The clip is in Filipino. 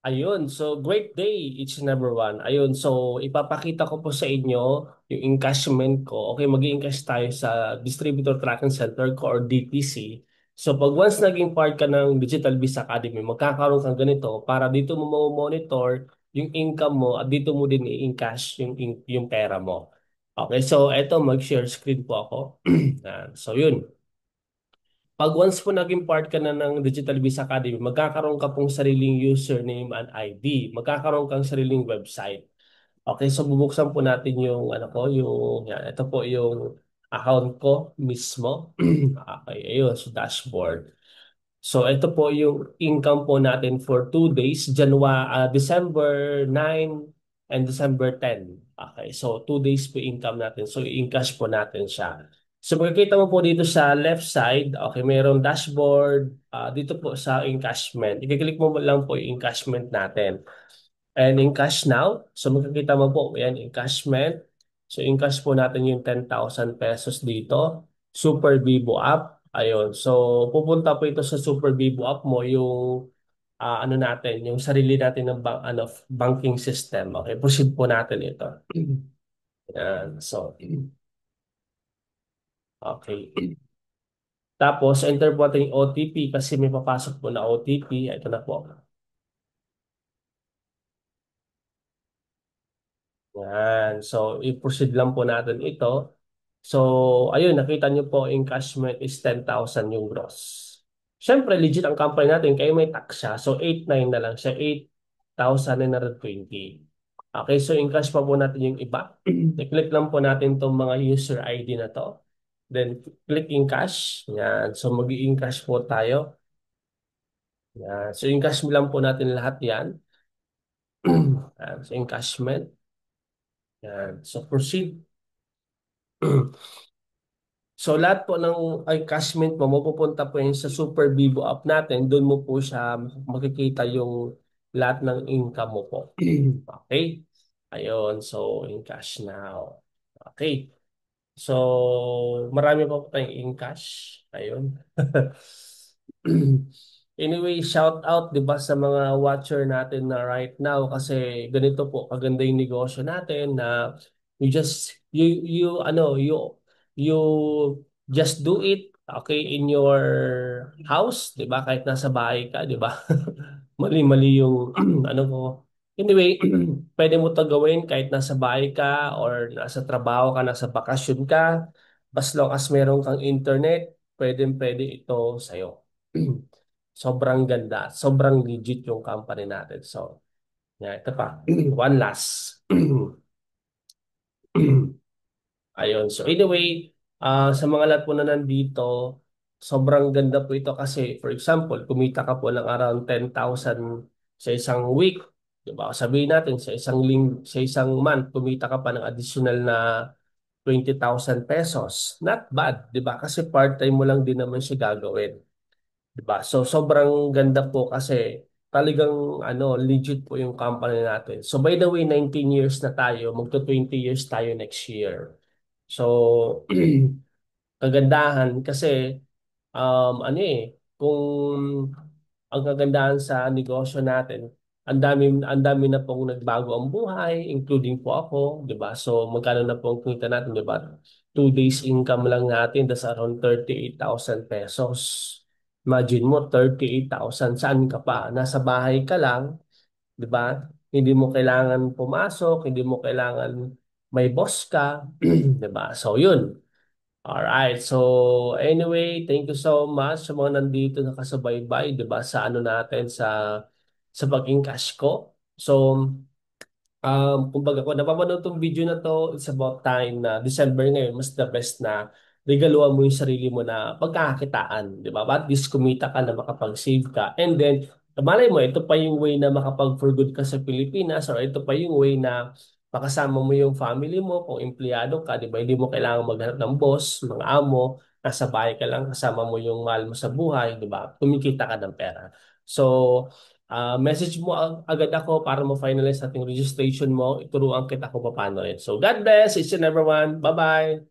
Ayun, so great day each and everyone. Ayun, so ipapakita ko po sa inyo yung encashment ko. Okay, mag-i-encash tayo sa Distributor Tracking Center ko or DTC. So pag once naging part ka ng Digital Biz Academy, magkakaroon kang ganito para dito mo monitor yung income mo at dito mo din i-encash yung pera mo. Okay, so eto mag-share screen po ako. Yan. So yun. Pag once po naging part ka na ng Digital Biz Academy, magkakaroon ka pong sariling username and ID. Magkakaroon kang sariling website. Okay, so bubuksan po natin yung ano ko, yung yan, ito po yung account ko mismo. Okay, ayun, so dashboard. So ito po yung income po natin for 2 days, December 9 and December 10. Okay, so 2 days po income natin. So i-encash po natin siya. So makikita mo po dito sa left side, okay, mayroong dashboard, dito po sa encashment. I-click mo lang po yung encashment natin. And in cash now, so makikita mo po, yan, encashment. So encash po natin yung 10,000 pesos dito. Super Vivo app. Ayun. So pupunta po ito sa Super Vivo app mo yung ano natin, yung sarili natin ng banking system. Okay, proceed po natin ito. Yan. So, okay. Tapos, enter po natin yung OTP kasi may papasok po na OTP. Ito na po. Yan. So, i-proceed lang po natin ito. So, ayun, nakita nyo po, encashment is 10,000 yung gross. Siyempre, legit ang company natin, kaya may tax siya. So, 8,900 na lang siya, 8,920. Okay, so encash pa po natin yung iba. I-click lang po natin itong mga user ID na to. Then, click encash. Yan. So, mag-i-encash po tayo. Yan. So, encash lang po natin lahat yan. Yan. So, encashment. Yan. So, proceed. So lahat po ng encashment mo, mapupunta po yun sa Super Vivo app natin. Doon mo po siya makikita yung lahat ng income mo po. Okay? Ayun, so encash now. Okay. So marami pa po tayong encash. Ayun. Anyway, shout out 'di ba sa mga watcher natin na right now kasi ganito po kaganda yung negosyo natin na you just do it okay in your house, 'di ba? Kahit nasa bahay ka, 'di ba? Mali-mali yung ano ko. Anyway, pwede mo 'to gawin kahit nasa bahay ka or nasa trabaho ka, nasa bakasyon ka. As long as meron kang internet, pwedeng-pwede ito sa'yo. Sobrang ganda. Sobrang legit yung company natin. So, yeah, ito pa. One last. Ayun. So anyway, sa mga lahat po na nandito, sobrang ganda po ito kasi for example, kumita ka po ng around 10,000 sa isang week. Diba? Sabihin natin sa isang month, kumita ka pa ng additional na 20,000 pesos. Not bad, 'di ba? Kasi part-time mo lang din naman siya gagawin. 'Di ba? So sobrang ganda po kasi talagang legit po yung company natin. So by the way, 19 years na tayo, magto 20 years tayo next year. So kagandahan kasi kung ang kagandahan sa negosyo natin, ang dami na pong nagbago ang buhay, including po ako, 'di ba? So magkano na pong kita natin, 'di ba? 2 days income lang natin, that's around 38,000 pesos. Imagine mo, 38,000, saan ka pa? Nasa bahay ka lang, 'di ba? Hindi mo kailangan pumasok, hindi mo kailangan may boss ka, 'di ba? So 'yun. Alright, so anyway, thank you so much sa mga nandito nakasubaybay, 'di ba, sa ano natin sa paging cash ko. So, kumbaga kung napapanood tong video na to, it's about time na December ngayon, mas the best na regaluhan mo yung sarili mo na pagkakakitaan, di ba? At least kumita ka na makapag-save ka. And then, malay mo, ito pa yung way na makapag-for good ka sa Pilipinas or ito pa yung way na makasama mo yung family mo kung empleyado ka, di ba? Hindi mo kailangan maghanap ng boss, mga amo, nasa bahay ka lang, kasama mo yung mahal mo sa buhay, di ba? Kumikita ka ng pera. So, message mo agad ako para mo-finalize natin registration mo. Ituruan kita kung paano rin. So, God bless each and everyone. Bye-bye!